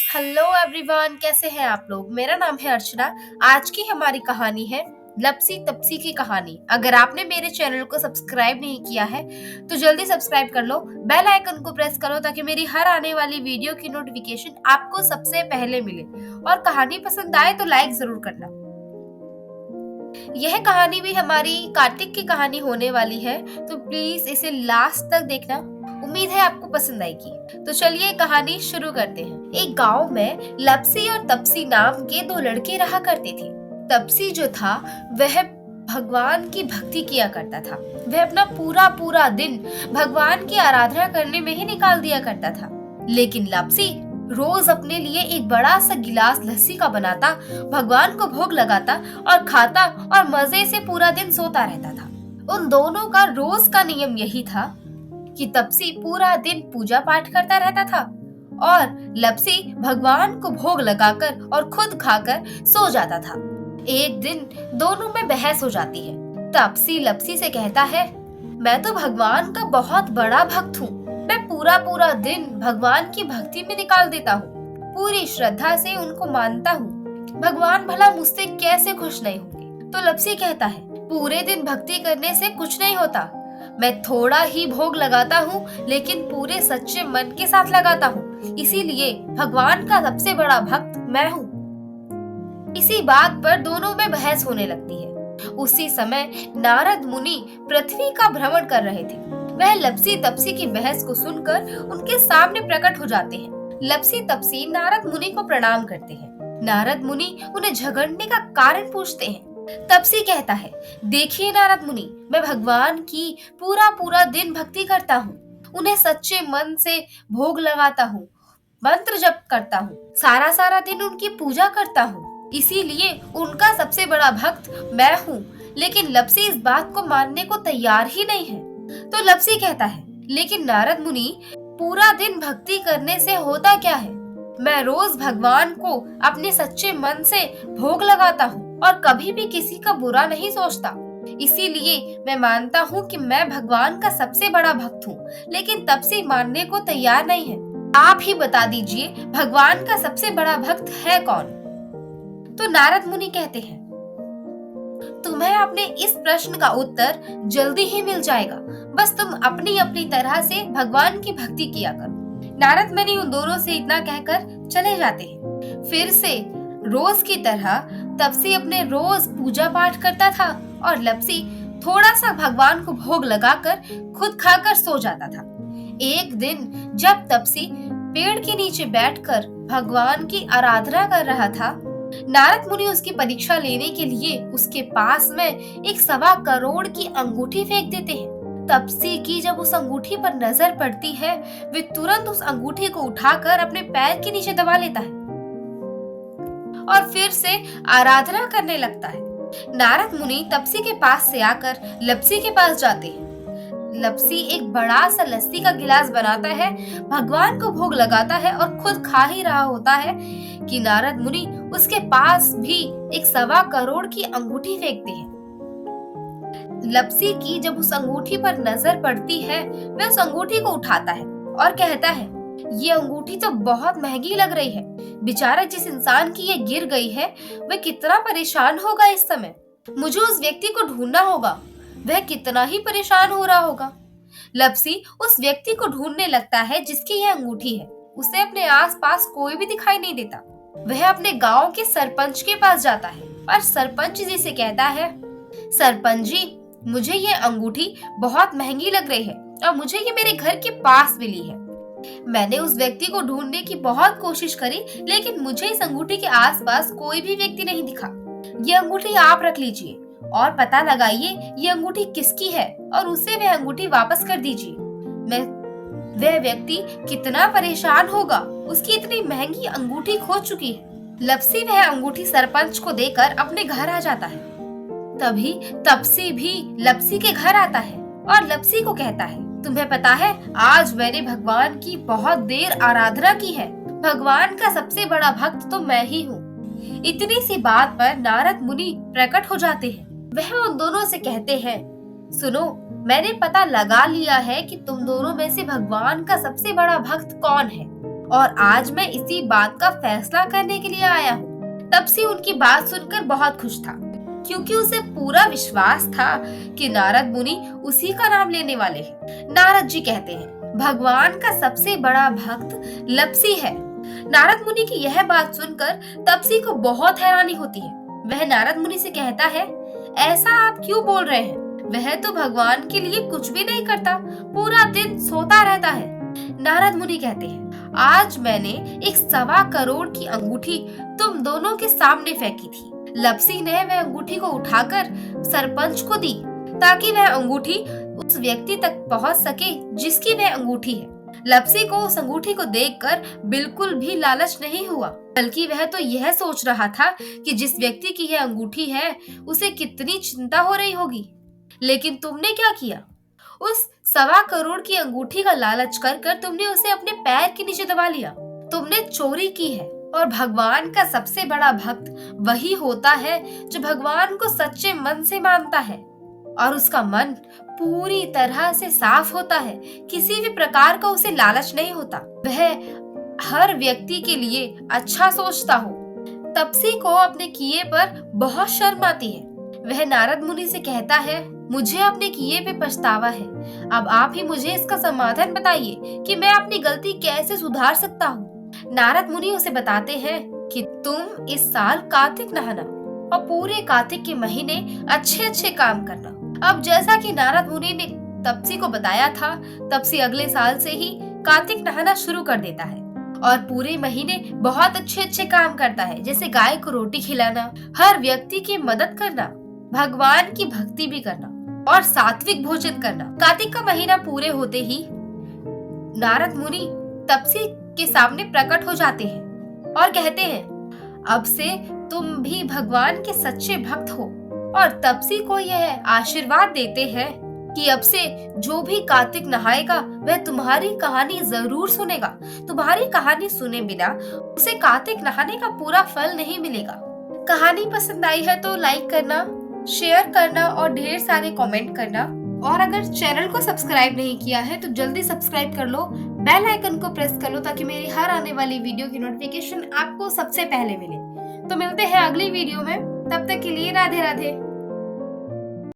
Hello everyone, कैसे हैं आप लोग। मेरा नाम है अर्चना। आज की हमारी कहानी है लपसी तपसी की कहानी। अगर आपने मेरे चैनल को सब्सक्राइब नहीं किया है तो जल्दी सब्सक्राइब कर लो, बेल आइकन को प्रेस करो ताकि मेरी हर आने वाली वीडियो की नोटिफिकेशन आपको सबसे पहले मिले। और कहानी पसंद आए तो लाइक जरूर करना। यह कहानी भी हमारी कार्तिक की कहानी होने वाली है, तो प्लीज इसे लास्ट तक देखना। उम्मीद है आपको पसंद आएगी। तो चलिए कहानी शुरू करते हैं। एक गांव में लपसी और तपसी नाम के दो लड़के रहा करते थे। तपसी जो था वह भगवान की भक्ति किया करता था। वह अपना पूरा पूरा दिन भगवान की आराधना करने में ही निकाल दिया करता था। लेकिन लपसी रोज अपने लिए एक बड़ा सा गिलास लस्सी का बनाता, भगवान को भोग लगाता और खाता और मजे से पूरा दिन सोता रहता था। उन दोनों का रोज का नियम यही था कि तपसी पूरा दिन पूजा पाठ करता रहता था और लपसी भगवान को भोग लगाकर और खुद खाकर सो जाता था। एक दिन दोनों में बहस हो जाती है। तपसी लपसी से कहता है, मैं तो भगवान का बहुत बड़ा भक्त हूँ। मैं पूरा पूरा दिन भगवान की भक्ति में निकाल देता हूँ, पूरी श्रद्धा से उनको मानता हूँ। भगवान भला मुझसे कैसे खुश नहीं होंगे। तो लपसी कहता है, पूरे दिन भक्ति करने से कुछ नहीं होता। मैं थोड़ा ही भोग लगाता हूँ लेकिन पूरे सच्चे मन के साथ लगाता हूँ, इसीलिए भगवान का सबसे बड़ा भक्त मैं हूँ। इसी बात पर दोनों में बहस होने लगती है। उसी समय नारद मुनि पृथ्वी का भ्रमण कर रहे थे। वह लपसी तपसी की बहस को सुनकर उनके सामने प्रकट हो जाते हैं। लपसी तपसी नारद मुनि को प्रणाम करते हैं। नारद मुनि उन्हें झगड़ने का कारण पूछते हैं। तपसी कहता है, देखिए नारद मुनि, मैं भगवान की पूरा पूरा दिन भक्ति करता हूँ, उन्हें सच्चे मन से भोग लगाता हूँ, मंत्र जप करता हूँ, सारा सारा दिन उनकी पूजा करता हूँ, इसीलिए उनका सबसे बड़ा भक्त मैं हूँ। लेकिन लपसी इस बात को मानने को तैयार ही नहीं है। तो लपसी कहता है, लेकिन नारद मुनि, पूरा दिन भक्ति करने से होता क्या है। मैं रोज भगवान को अपने सच्चे मन से भोग लगाता हूँ और कभी भी किसी का बुरा नहीं सोचता, इसीलिए मैं मानता हूँ कि मैं भगवान का सबसे बड़ा भक्त हूँ। लेकिन तपसी मानने को तैयार नहीं है। आप ही बता दीजिए, भगवान का सबसे बड़ा भक्त है कौन। तो नारद मुनि कहते हैं, तुम्हें अपने इस प्रश्न का उत्तर जल्दी ही मिल जाएगा, बस तुम अपनी अपनी तरह से भगवान की भक्ति किया करो। नारद मुनि उन दोनों से इतना कहकर चले जाते हैं। फिर से रोज की तरह तपसी अपने रोज पूजा पाठ करता था और लपसी थोड़ा सा भगवान को भोग लगाकर खुद खाकर सो जाता था। एक दिन जब तपसी पेड़ के नीचे बैठकर भगवान की आराधना कर रहा था, नारद मुनि उसकी परीक्षा लेने के लिए उसके पास में एक 1.25 करोड़ की अंगूठी फेंक देते हैं। तपसी की जब उस अंगूठी पर नजर पड़ती है, वे तुरंत उस अंगूठी को उठाकर अपने पैर के नीचे दबा लेता है और फिर से आराधना करने लगता है। नारद मुनि तपसी के पास से आकर लपसी के पास जाते हैं। लपसी एक बड़ा सा लस्सी का गिलास बनाता है, भगवान को भोग लगाता है और खुद खा ही रहा होता है कि नारद मुनि उसके पास भी एक 1.25 करोड़ की अंगूठी फेंकते हैं। लपसी की जब उस अंगूठी पर नजर पड़ती है, वह उस अंगूठी को उठाता है और कहता है, ये अंगूठी तो बहुत महंगी लग रही है। बेचारा जिस इंसान की ये गिर गई है, वह कितना परेशान होगा इस समय। मुझे उस व्यक्ति को ढूंढना होगा, वह कितना ही परेशान हो रहा होगा। लपसी उस व्यक्ति को ढूंढने लगता है जिसकी यह अंगूठी है। उसे अपने आसपास कोई भी दिखाई नहीं देता। वह अपने गांव के सरपंच के पास जाता है और सरपंच जी से कहता है, सरपंच जी, मुझे ये अंगूठी बहुत महंगी लग रही है और मुझे ये मेरे घर के पास मिली है। मैंने उस व्यक्ति को ढूंढने की बहुत कोशिश करी, लेकिन मुझे इस अंगूठी के आसपास कोई भी व्यक्ति नहीं दिखा। ये अंगूठी आप रख लीजिए और पता लगाइए ये अंगूठी किसकी है और उसे वह अंगूठी वापस कर दीजिए। वह व्यक्ति कितना परेशान होगा, उसकी इतनी महंगी अंगूठी खो चुकी है। लपसी वह अंगूठी सरपंच को देकर अपने घर आ जाता है। तभी तपसी भी लपसी के घर आता है और लपसी को कहता है, तुम्हें पता है, आज मैंने भगवान की बहुत देर आराधना की है। भगवान का सबसे बड़ा भक्त तो मैं ही हूँ। इतनी सी बात पर नारद मुनि प्रकट हो जाते हैं। वह उन दोनों से कहते हैं, सुनो, मैंने पता लगा लिया है कि तुम दोनों में से भगवान का सबसे बड़ा भक्त कौन है और आज मैं इसी बात का फैसला करने के लिए आया हूँ। तपसी उनकी बात सुनकर बहुत खुश था, क्योंकि उसे पूरा विश्वास था कि नारद मुनि उसी का नाम लेने वाले हैं। नारद जी कहते हैं, भगवान का सबसे बड़ा भक्त लप्सी है। नारद मुनि की यह बात सुनकर तपसी को बहुत हैरानी होती है। वह नारद मुनि से कहता है, ऐसा आप क्यों बोल रहे हैं? वह तो भगवान के लिए कुछ भी नहीं करता, पूरा दिन सोता रहता है। नारद मुनि कहते हैं, आज मैंने एक 1.25 करोड़ की अंगूठी तुम दोनों के सामने फेंकी थी। लप्सी ने वह अंगूठी को उठाकर सरपंच को दी, ताकि वह अंगूठी उस व्यक्ति तक पहुंच सके जिसकी वह अंगूठी है। लप्सी को उस अंगूठी को देखकर बिल्कुल भी लालच नहीं हुआ, बल्कि वह तो यह सोच रहा था कि जिस व्यक्ति की यह अंगूठी है उसे कितनी चिंता हो रही होगी। लेकिन तुमने क्या किया? उस 1.25 करोड़ की अंगूठी का लालच कर कर तुमने उसे अपने पैर के नीचे दबा लिया। तुमने चोरी की है। और भगवान का सबसे बड़ा भक्त वही होता है जो भगवान को सच्चे मन से मानता है और उसका मन पूरी तरह से साफ होता है। किसी भी प्रकार का उसे लालच नहीं होता। वह हर व्यक्ति के लिए अच्छा सोचता हो। तपसी को अपने किए पर बहुत शर्म आती है। वह नारद मुनि से कहता है, मुझे अपने किए पे पछतावा है। अब आप ही मुझे इसका समाधान बताइए कि मैं अपनी गलती कैसे सुधार सकता हूँ। नारद मुनि उसे बताते हैं कि तुम इस साल कार्तिक नहाना और पूरे कार्तिक के महीने अच्छे अच्छे काम करना। अब जैसा कि नारद मुनि ने तपसी को बताया था, तपसी अगले साल से ही कार्तिक नहाना शुरू कर देता है और पूरे महीने बहुत अच्छे अच्छे काम करता है, जैसे गाय को रोटी खिलाना, हर व्यक्ति की मदद करना, भगवान की भक्ति भी करना और सात्विक भोजन करना। कार्तिक का महीना पूरे होते ही नारद मुनि तपसी के सामने प्रकट हो जाते हैं और कहते हैं, अब से तुम भी भगवान के सच्चे भक्त हो। और तपसी को यह आशीर्वाद देते हैं कि अब से जो भी कार्तिक नहाएगा वह तुम्हारी कहानी जरूर सुनेगा। तुम्हारी कहानी सुने बिना उसे कार्तिक नहाने का पूरा फल नहीं मिलेगा। कहानी पसंद आई है तो लाइक करना, शेयर करना और ढेर सारे कमेंट करना। और अगर चैनल को सब्सक्राइब नहीं किया है तो जल्दी सब्सक्राइब कर लो, बेल आइकन को प्रेस कर लो, ताकि मेरी हर आने वाली वीडियो की नोटिफिकेशन आपको सबसे पहले मिले। तो मिलते हैं अगली वीडियो में, तब तक के लिए राधे राधे।